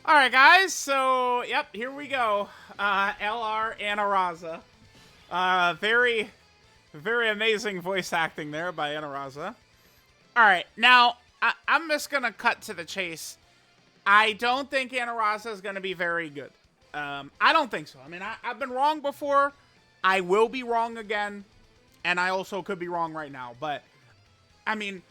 Alright, guys, so, yep, here we go. STR ANILAZA. Very, very amazing voice acting there by ANILAZA. Alright, now, I'm just gonna cut to the chase. I don't think ANILAZA is gonna be very good. I don't think so. I mean, I've been wrong before. I will be wrong again. And I also could be wrong right now. But, I mean,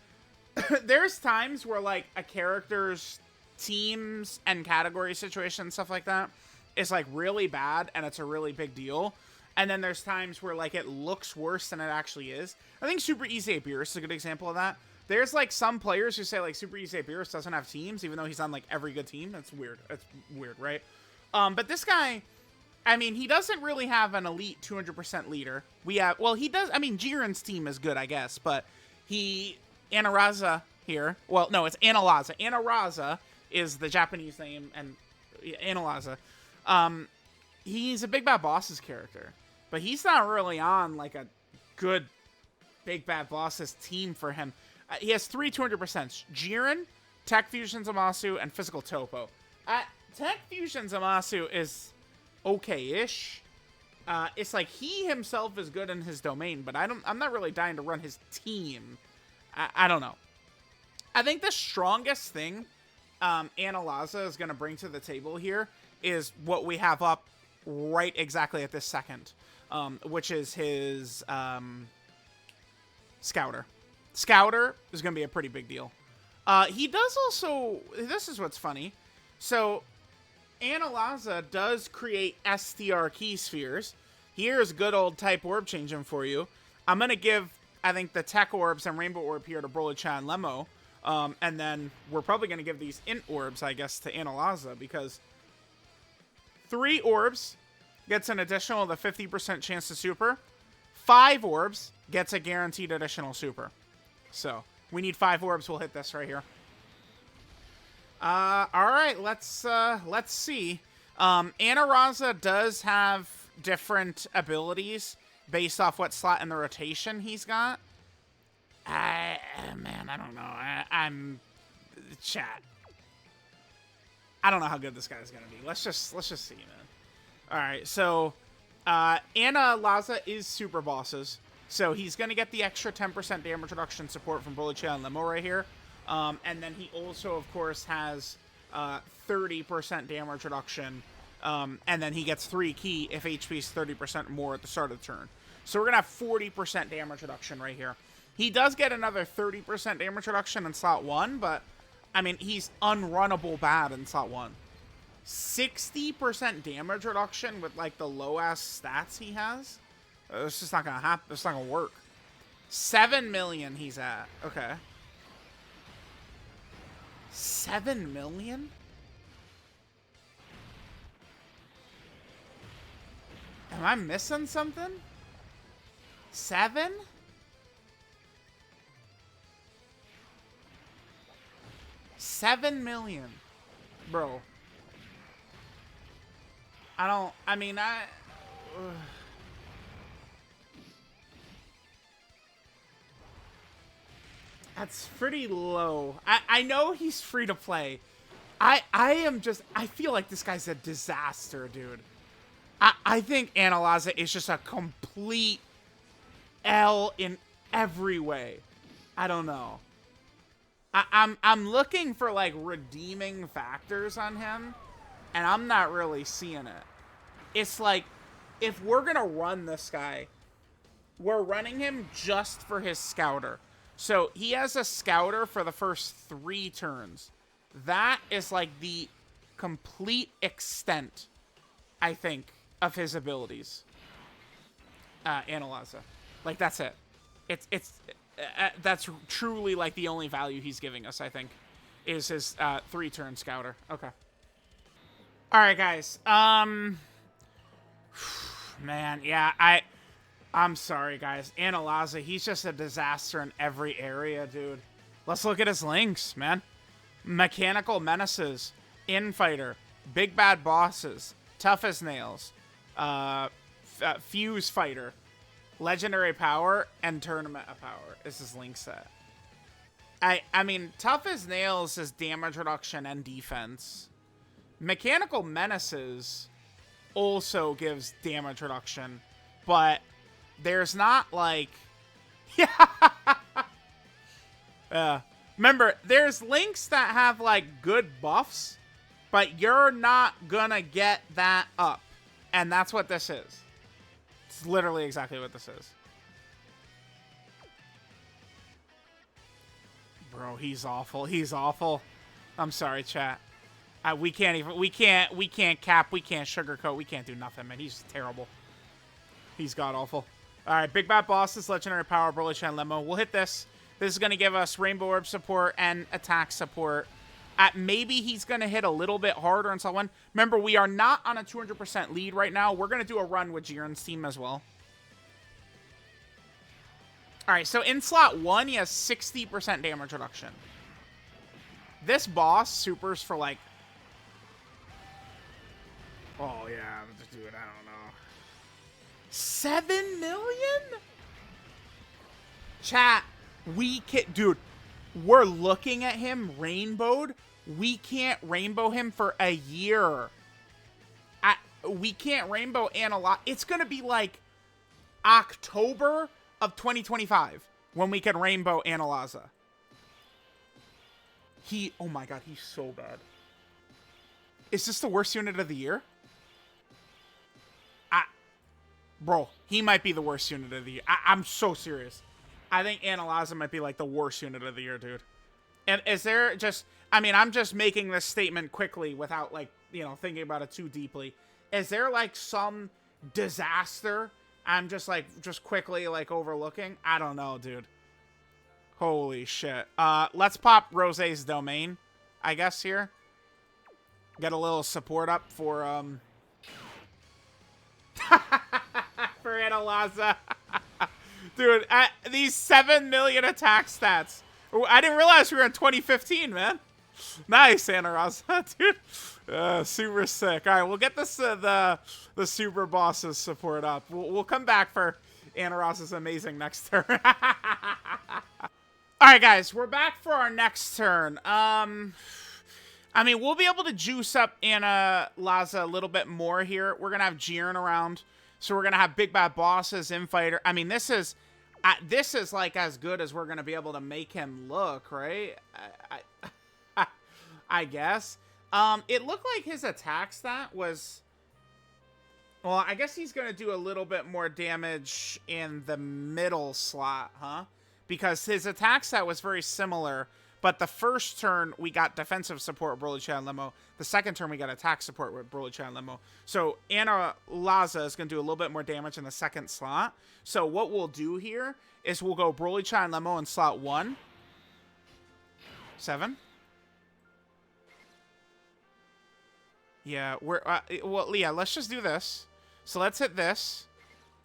there's times where, like, a character's teams and category situations, stuff like that, is, like, really bad, and it's a really big deal. And then there's times where, like, it looks worse than it actually is. I think Super Easy Beerus is a good example of that. There's, like, some players who say, like, Super Easy Beerus doesn't have teams, even though he's on, like, every good team. That's weird. That's weird, right? But this guy, I mean, he doesn't really have an elite 200% leader. We have, well, he does, I mean, Jiren's team is good, I guess, but ANILAZA here, well, no, it's ANILAZA. ANILAZA is the Japanese name, and ANILAZA. He's a Big Bad Boss's character, but he's not really on, like, a good Big Bad Boss's team for him. He has 3 200%. Jiren, Tech Fusion Zamasu, and Physical Topo. Tech Fusion Zamasu is okay-ish. It's like he himself is good in his domain, but I'm not really dying to run his team. I don't know. I think the strongest thing ANILAZA is going to bring to the table here is what we have up right exactly at this second, which is his Scouter. Scouter is going to be a pretty big deal. He does also, this is what's funny. So, ANILAZA does create STR key spheres. Here's good old type orb changing for you. I'm going to give, I think, the Tech Orbs and Rainbow Orb here to Broly-chan and Lemo. And then we're probably going to give these Int Orbs, I guess, to ANILAZA, because 3 Orbs gets an additional the 50% chance to Super. 5 Orbs gets a guaranteed additional Super. So, we need 5 Orbs. We'll hit this right here. Alright, let's see. ANILAZA does have different abilities based off what slot in the rotation he's got. Man, I don't know. I'm chat. I don't know how good this guy's gonna be. Let's just see, man. Alright, so ANILAZA is super bosses. So he's gonna get the extra 10% damage reduction support from Broly-chan and Lemo right here. And then he also, of course, has 30% damage reduction. And then he gets 3 key if HP is 30% more at the start of the turn. So we're going to have 40% damage reduction right here. He does get another 30% damage reduction in slot 1, but, I mean, he's unrunnable bad in slot 1. 60% damage reduction with, like, the low-ass stats he has? It's just not going to happen. It's not going to work. 7 million he's at. Okay. 7 million? Am I missing something? 7? $7 million. Bro. That's pretty low. I know he's free to play. I feel like this guy's a disaster, dude. I think ANILAZA is just a complete L in every way. I don't know. I'm looking for, like, redeeming factors on him, and I'm not really seeing it. It's like, if we're gonna run this guy, we're running him just for his Scouter. So, he has a Scouter for the first 3 turns. That is, like, the complete extent, I think, of his abilities. ANILAZA. Like, that's it. That's truly, like, the only value he's giving us, I think, is his 3-turn Scouter. Okay. Alright, guys. Man, yeah, I'm sorry, guys. ANILAZA, he's just a disaster in every area, dude. Let's look at his links, man. Mechanical Menaces, Infighter, Big Bad Bosses, Tough as Nails, Fuse Fighter, Legendary Power, and Tournament of Power is his link set. I mean, Tough as Nails is damage reduction and defense. Mechanical Menaces also gives damage reduction, but there's not like... Yeah. Remember, there's links that have like good buffs, but you're not gonna get that up. And that's what this is. It's literally exactly what this is. Bro, he's awful. He's awful. I'm sorry, chat. We can't cap, we can't sugarcoat, we can't do nothing, man. He's terrible. He's god-awful. Alright, Big Bad Bosses, Legendary Power, Broly Chan Limo. We'll hit this. This is going to give us Rainbow Orb support and attack support. Maybe he's going to hit a little bit harder in slot 1. Remember, we are not on a 200% lead right now. We're going to do a run with Jiren's team as well. Alright, so in slot 1, he has 60% damage reduction. This boss supers for like... Oh, yeah, dude, I don't know. 7 million? Chat, we can't... Dude, we're looking at him rainbowed. We can't rainbow him for a year. We can't rainbow Anilazha. It's going to be like October of 2025 when we can rainbow Anilazha. Oh my god, he's so bad. Is this the worst unit of the year? Bro, he might be the worst unit of the year. I'm so serious. I think Anilazha might be like the worst unit of the year, dude. And is there just... I mean, I'm just making this statement quickly without, like, you know, thinking about it too deeply. Is there, like, some disaster I'm just, like, just quickly, like, overlooking? I don't know, dude. Holy shit. Let's pop Rosé's Domain, I guess, here. Get a little support up for, for Anilazha. Dude, these 7 million attack stats. I didn't realize we were in 2015, man. Nice, Anilazha, dude. Super sick. All right, we'll get this the super bosses support up. We'll come back for Anilazha's amazing next turn. All right, guys, we're back for our next turn. I mean, we'll be able to juice up Anilazha a little bit more here. We're gonna have Jiren around, so we're gonna have Big Bad Bosses, Infighter. I mean, this is like as good as we're gonna be able to make him look, right? I guess. It looked like his attack stat was... Well, I guess he's gonna do a little bit more damage in the middle slot, huh? Because his attack stat was very similar, but the first turn we got defensive support with Broly Chan Limo. The second turn we got attack support with Broly Chan Limo. So Anilazha is going to do a little bit more damage in the second slot. So what we'll do here is we'll go Broly Chan Limo in slot 1. 7. Yeah, well, yeah, let's just do this. So let's hit this.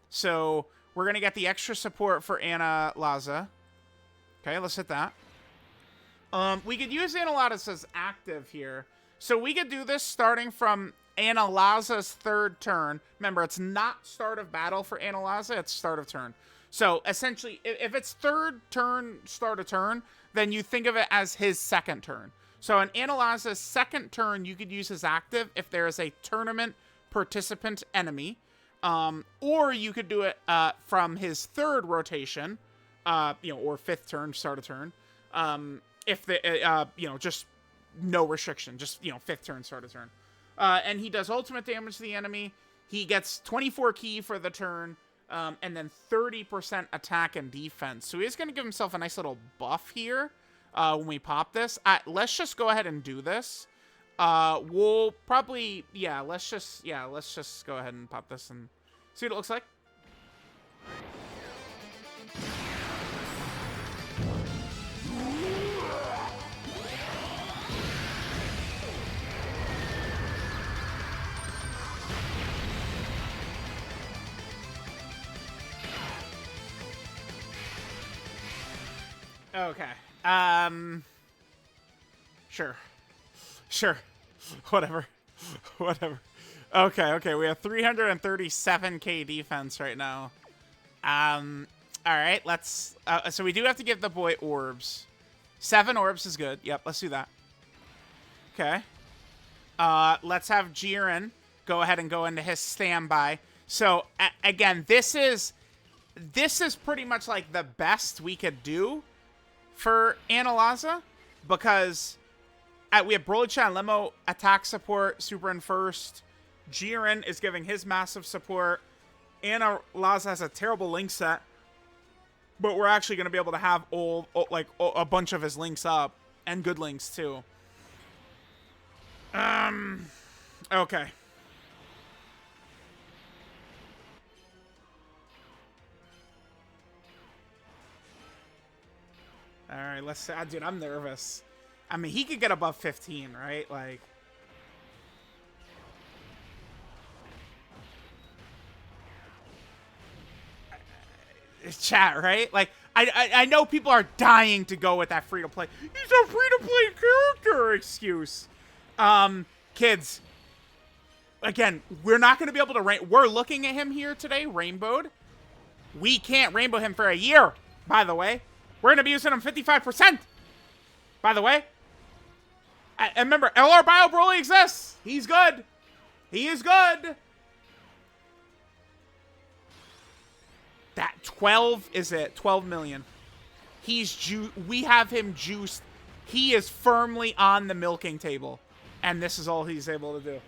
So we're going to get the extra support for Anilazha. Okay, let's hit that. We could use Anilazha as active here. So we could do this starting from Anilazha's third turn. Remember, it's not start of battle for Anilazha, it's start of turn. So essentially, if it's third turn, start of turn, then you think of it as his second turn. So in Anilazha's second turn, you could use his active if there is a tournament participant enemy. Or you could do it from his third rotation, or fifth turn, start of turn. If the, just no restriction, just, fifth turn, start of turn. And he does ultimate damage to the enemy. He gets 24 ki for the turn, and then 30% attack and defense. So he's going to give himself a nice little buff here when we pop this. Let's just go ahead and do this. We'll probably, let's just go ahead and pop this and see what it looks like. Okay. Sure. Whatever. Okay, we have 337k defense right now. Alright, let's... so we do have to give the boy orbs. 7 orbs is good. Yep, let's do that. Okay. Let's have Jiren go ahead and go into his standby. So, again, this is pretty much like the best we could do for ANILAZA, because we have Broly and Limo attack support, super in first. Jiren is giving his massive support. ANILAZA has a terrible link set, but we're actually going to be able to have a bunch of his links up, and good links too. Okay. All right, let's see. Dude, I'm nervous. I mean, he could get above 15, right? Like, chat, right? Like, I know people are dying to go with that free-to-play. He's a free-to-play character excuse. Kids, again, we're not going to be able to we're looking at him here today, rainbowed. We can't rainbow him for a year, by the way. We're going to be using him 55%, by the way. And remember, LR Bio Broly exists. He's good. He is good. That 12 is it. 12 million. We have him juiced. He is firmly on the milking table. And this is all he's able to do.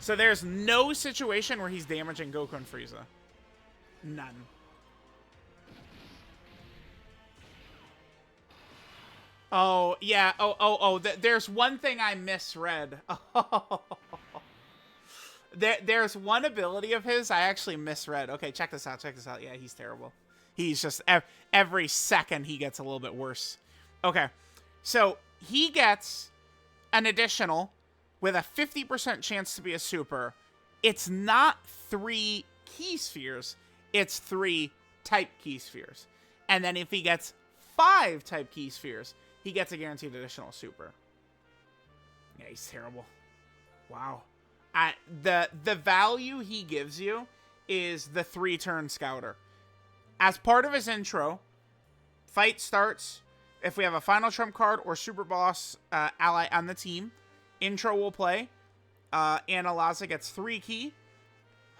So there's no situation where he's damaging Goku and Frieza. None. Oh, yeah. There's one thing I misread. There's one ability of his I actually misread. Okay, check this out. Yeah, he's terrible. He's just... every second he gets a little bit worse. Okay, so he gets an additional with a 50% chance to be a super. It's not 3 key spheres. It's 3 type key spheres. And then if he gets 5 type key spheres, he gets a guaranteed additional super. Yeah, he's terrible. Wow. The value he gives you is the 3-turn scouter. As part of his intro, fight starts. If we have a final trump card or super boss ally on the team, intro will play. ANILAZA gets 3 key,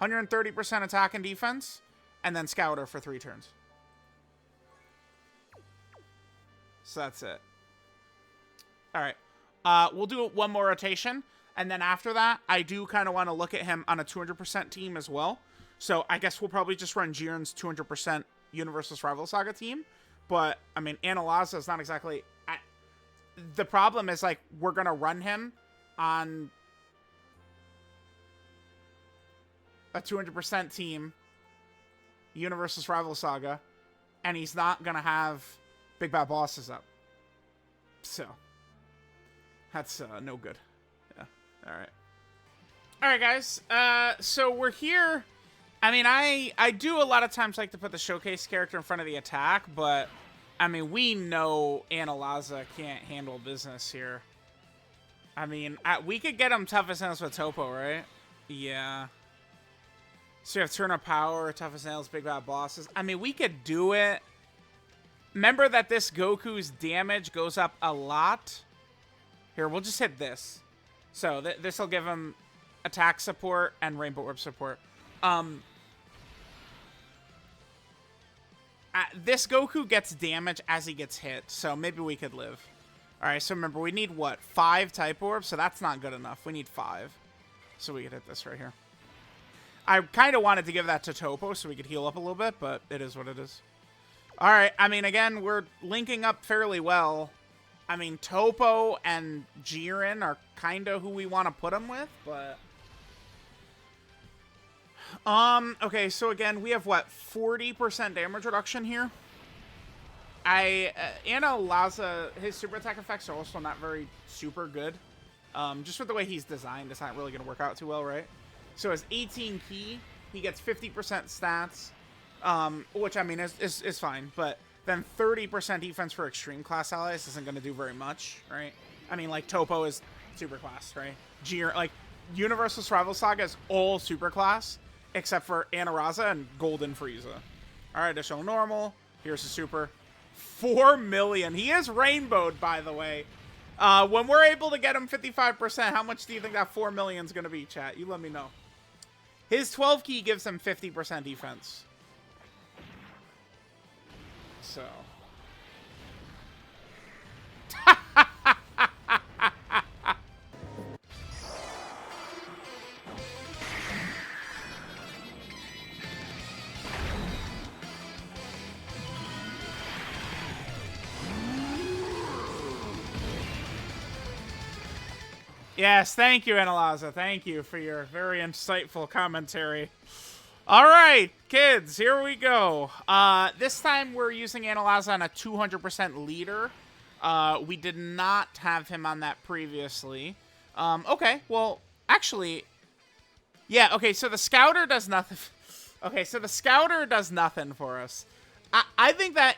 130% attack and defense, and then scouter for 3 turns. So that's it. All right. We'll do one more rotation. And then after that, I do kind of want to look at him on a 200% team as well. So I guess we'll probably just run Jiren's 200% Universal Rival Saga team. But, I mean, ANILAZA is not exactly... the problem is, like, we're going to run him on a 200% team, Universal Rival Saga, and he's not going to have Big Bad Bosses up. So, that's no good. Yeah, alright. Alright, guys, so we're here. I mean, I do a lot of times like to put the showcase character in front of the attack, but, I mean, we know ANILAZA can't handle business here. I mean, we could get him toughest nails with Topo, right? Yeah. So you have Turn of Power, toughest nails, Big Bad Bosses. I mean, we could do it. Remember that this Goku's damage goes up a lot. Here, we'll just hit this. So this will give him attack support and Rainbow Orb support. This Goku gets damage as he gets hit, so maybe we could live. Alright, so remember, we need, what, 5 Type Orbs? So that's not good enough. We need 5. So we could hit this right here. I kind of wanted to give that to Topo so we could heal up a little bit, but it is what it is. Alright, I mean, again, we're linking up fairly well. I mean, Topo and Jiren are kind of who we want to put him with, but... okay, so again, we have, what, 40% damage reduction here? ANILAZA, his super attack effects are also not very super good. Just with the way he's designed, it's not really going to work out too well, right? So as 18 key, he gets 50% stats, which, I mean, is fine, but then 30% defense for extreme class allies isn't going to do very much, right? I mean, like, Topo is super class, right? Like, Universal Rival Saga is all super class, except for ANILAZA and Golden Frieza. Alright, additional normal. Here's the super. 4 million. He is rainbowed, by the way. When we're able to get him 55%, how much do you think that 4 million is going to be, chat? You let me know. His 12 key gives him 50% defense. So. Yes, thank you, ANILAZA. Thank you for your very insightful commentary. All right, kids, here we go. This time we're using ANILAZA on a 200% leader. We did not have him on that previously. Okay, well, actually, yeah, okay, so the Scouter does nothing. Okay, so the Scouter does nothing for us. I think that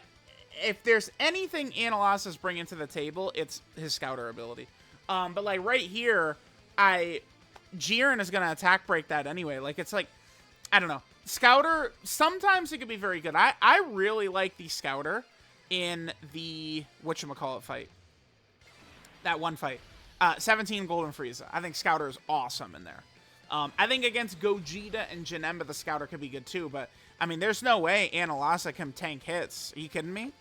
if there's anything ANILAZA's bringing to the table, it's his Scouter ability. But like right here, Jiren is gonna attack break that anyway. Like it's like, I don't know. Scouter, sometimes it could be very good. I really like the Scouter in the whatchamacallit fight. That one fight. 17 Golden Frieza. I think Scouter is awesome in there. I think against Gogeta and Janemba, the Scouter could be good too, but I mean there's no way ANILAZA can tank hits. Are you kidding me?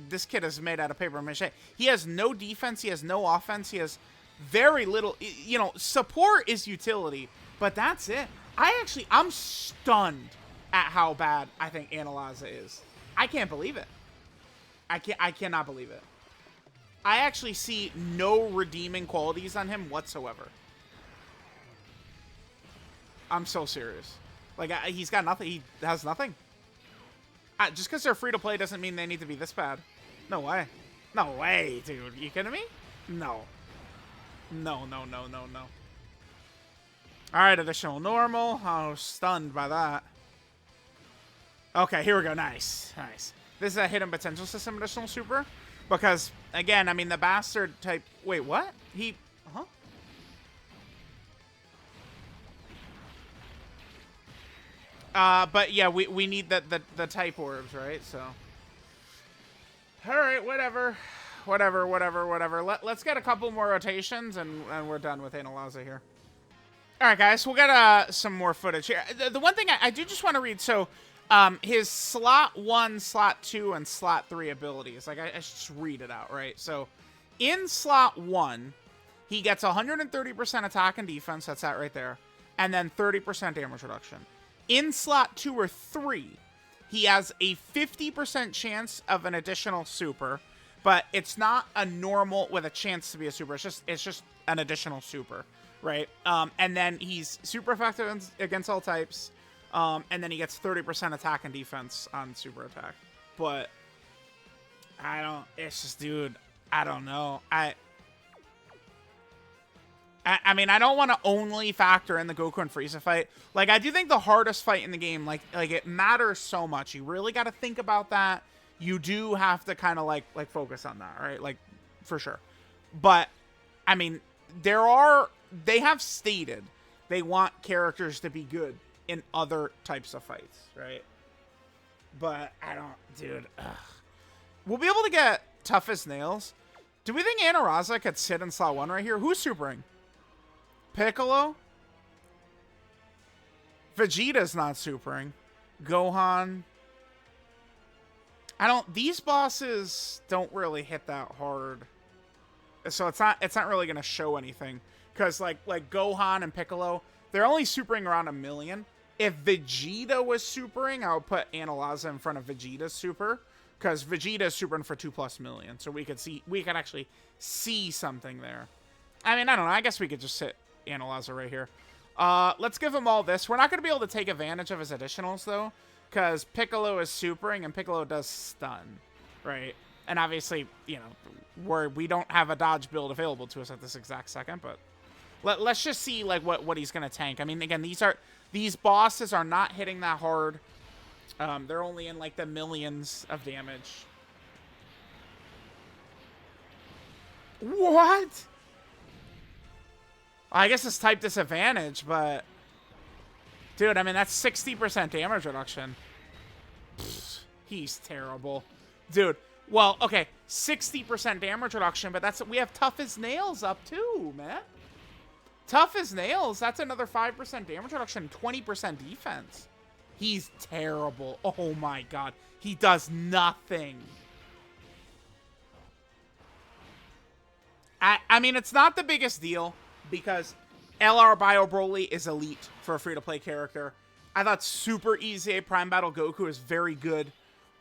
This kid is made out of paper mache. He has no defense. He has no offense. He has very little, you know, support is utility, but that's it. I'm stunned at how bad I think ANILAZA is. I can't believe it. I cannot believe it. I actually see no redeeming qualities on him whatsoever. I'm so serious. Like, he's got nothing. He has nothing. Just because they're free to play doesn't mean they need to be this bad. No way. No way, dude. You kidding me? No. No, no, no, no, no. Alright, additional normal. Oh, stunned by that. Okay, here we go. Nice. Nice. This is a hidden potential system additional super. Because, again, I mean, the bastard type... Wait, what? He... Huh? But yeah, we need the type orbs, right? So, all right, whatever. Let's get a couple more rotations, and we're done with ANILAZA here. All right, guys, we'll get some more footage here. The one thing I do just want to read, so his slot 1, slot 2, and slot 3 abilities. Like, I should just read it out, right? So, in slot 1, he gets 130% attack and defense. That's that right there. And then 30% damage reduction. In slot 2 or 3, he has a 50% chance of an additional super, but it's not a normal with a chance to be a super. It's just an additional super, right? And then he's super effective against all types, and then he gets 30% attack and defense on super attack. But it's just, dude, I don't know. I mean, I don't want to only factor in the Goku and Frieza fight. Like, I do think the hardest fight in the game, like it matters so much. You really got to think about that. You do have to kind of like focus on that, right? Like, for sure. But, I mean, they have stated they want characters to be good in other types of fights, right? But, dude, ugh. We'll be able to get Tough as Nails. Do we think ANILAZA could sit in slot 1 right here? Who's supering? Piccolo? Vegeta's not supering. Gohan. These bosses don't really hit that hard. So it's not really gonna show anything. Cause like Gohan and Piccolo, they're only supering around 1 million. If Vegeta was supering, I would put ANILAZA in front of Vegeta's super. Cause Vegeta's supering for 2+ million. So we could actually see something there. I mean, I don't know. I guess we could just sit ANILAZA right here. Let's give him all this. We're not going to be able to take advantage of his additionals, though, because Piccolo is supering, and Piccolo does stun, right? And obviously, you know, we don't have a dodge build available to us at this exact second, but let's just see, like, what he's going to tank. I mean, again, these bosses are not hitting that hard. They're only in, like, the millions of damage. What? I guess it's type disadvantage, but... Dude, I mean, that's 60% damage reduction. Pfft, he's terrible. Dude, Well, okay, 60% damage reduction, but we have Tough as Nails up too, man. Tough as Nails, that's another 5% damage reduction, 20% defense. He's terrible. Oh my god. He does nothing. I mean, it's not the biggest deal because LR Bio Broly is elite for a free-to-play character. I thought Super Easy A Prime Battle Goku is very good.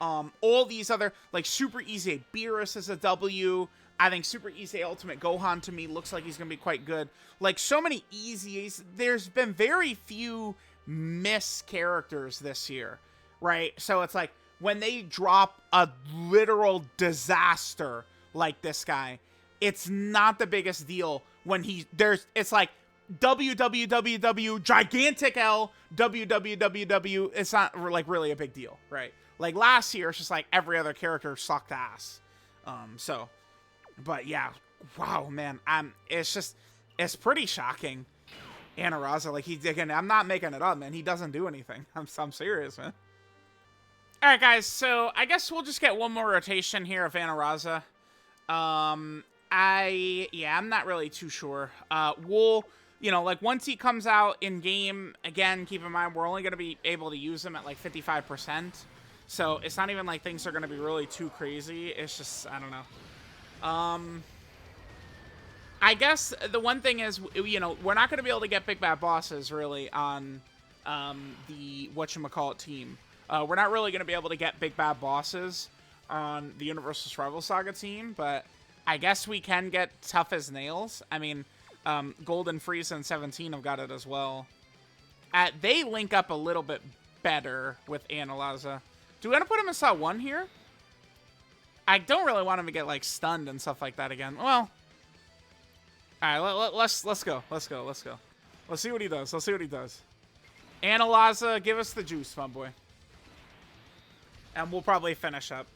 All these other, like Super Easy A Beerus is a W. I think Super Easy A Ultimate Gohan to me looks like he's going to be quite good. Like so many Easy A's, there's been very few miss characters this year, right? So it's like when they drop a literal disaster like this guy, it's not the biggest deal when it's like WWWW gigantic L WWWW. It's not like really a big deal, right? Like last year, it's just like every other character sucked ass. But yeah, wow, man, it's pretty shocking. Anaraza, like again, I'm not making it up, man. He doesn't do anything. I'm serious, man. All right, guys. So I guess we'll just get one more rotation here of Anaraza. I'm not really too sure. We'll, like once he comes out in game, again, keep in mind, we're only going to be able to use him at like 55%. So it's not even like things are going to be really too crazy. It's just, I don't know. I guess the one thing is, we're not going to be able to get big bad bosses really on the whatchamacallit team. We're not really going to be able to get big bad bosses on the Universal Survival Saga team, but I guess we can get Tough as Nails. I mean, Golden Frieza and 17 have got it as well. They link up a little bit better with Analaza. Do we want to put him in slot 1 here? I don't really want him to get, like, stunned and stuff like that again. Well, all right, let's go. Let's see what he does. Analaza, give us the juice, my boy. And we'll probably finish up.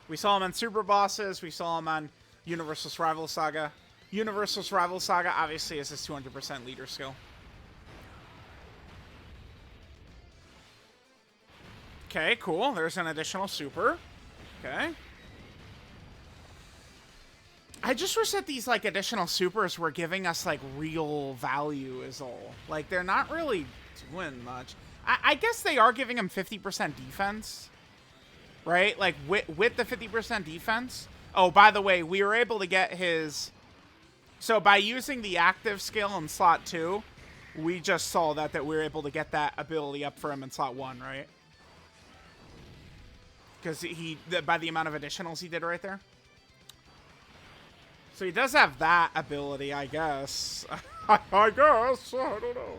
We saw him on Super Bosses. We saw him on Universal Survival Saga. Universal Survival Saga, obviously, is his 200% leader skill. Okay, cool. There's an additional super. Okay. I just wish that these, like, additional supers were giving us, like, real value is all. Like, they're not really doing much. I guess they are giving him 50% defense. Right? Like, with the 50% defense. Oh, by the way, we were able to get his... So, by using the active skill in slot 2, we just saw that we were able to get that ability up for him in slot 1, right? Because by the amount of additionals he did right there. So he does have that ability, I guess. I guess. I don't know.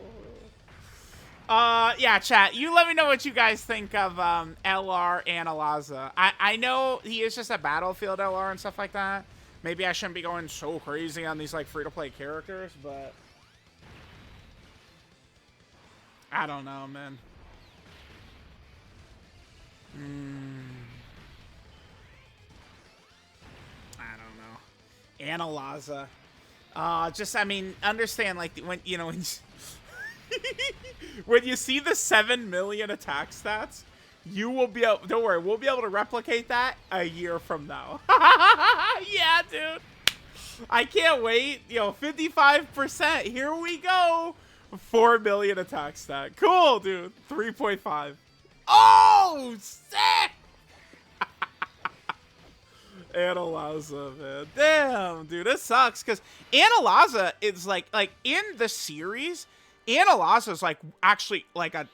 Yeah, chat. You let me know what you guys think of LR Analaza. I know he is just a Battlefield LR and stuff like that. Maybe I shouldn't be going so crazy on these like free-to-play characters, but I don't know, man. I don't know. Analaza. I mean, understand, like, when when you see the 7 million attack stats, you will be able, don't worry, we'll be able to replicate that a year from now. Yeah, dude. I can't wait. 55%. Here we go. 4 million attack stat. Cool, dude. 3.5. Oh, sick. Analaza, man. Damn, dude. It sucks because Analaza is like in the series, Analaza is like actually like a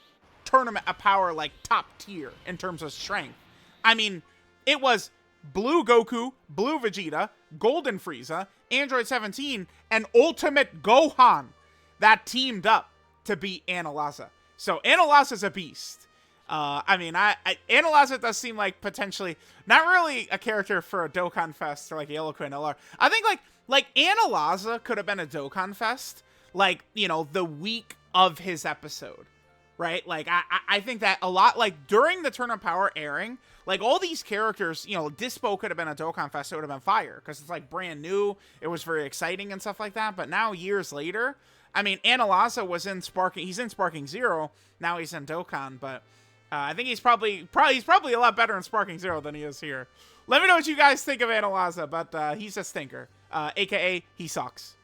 tournament, a power like top tier in terms of strength. I mean, it was Blue Goku, Blue Vegeta, Golden Frieza, Android 17, and Ultimate Gohan that teamed up to beat Analaza. So Analaza's a beast. I mean, Analaza does seem like potentially not really a character for a Dokkan Fest or like Yellow Queen LR. I think like Analaza could have been a Dokkan Fest, like, the week of his episode, right? Like, I think that a lot, like, during the Turn of Power airing, like, all these characters, Dispo could have been a Dokkan Fest, it would have been fire, because it's, like, brand new, it was very exciting and stuff like that, but now, years later, I mean, Analaza was in Sparking, he's in Sparking Zero, now he's in Dokkan, but I think he's probably a lot better in Sparking Zero than he is here. Let me know what you guys think of ANILAZA, but he's a stinker. AKA, he sucks.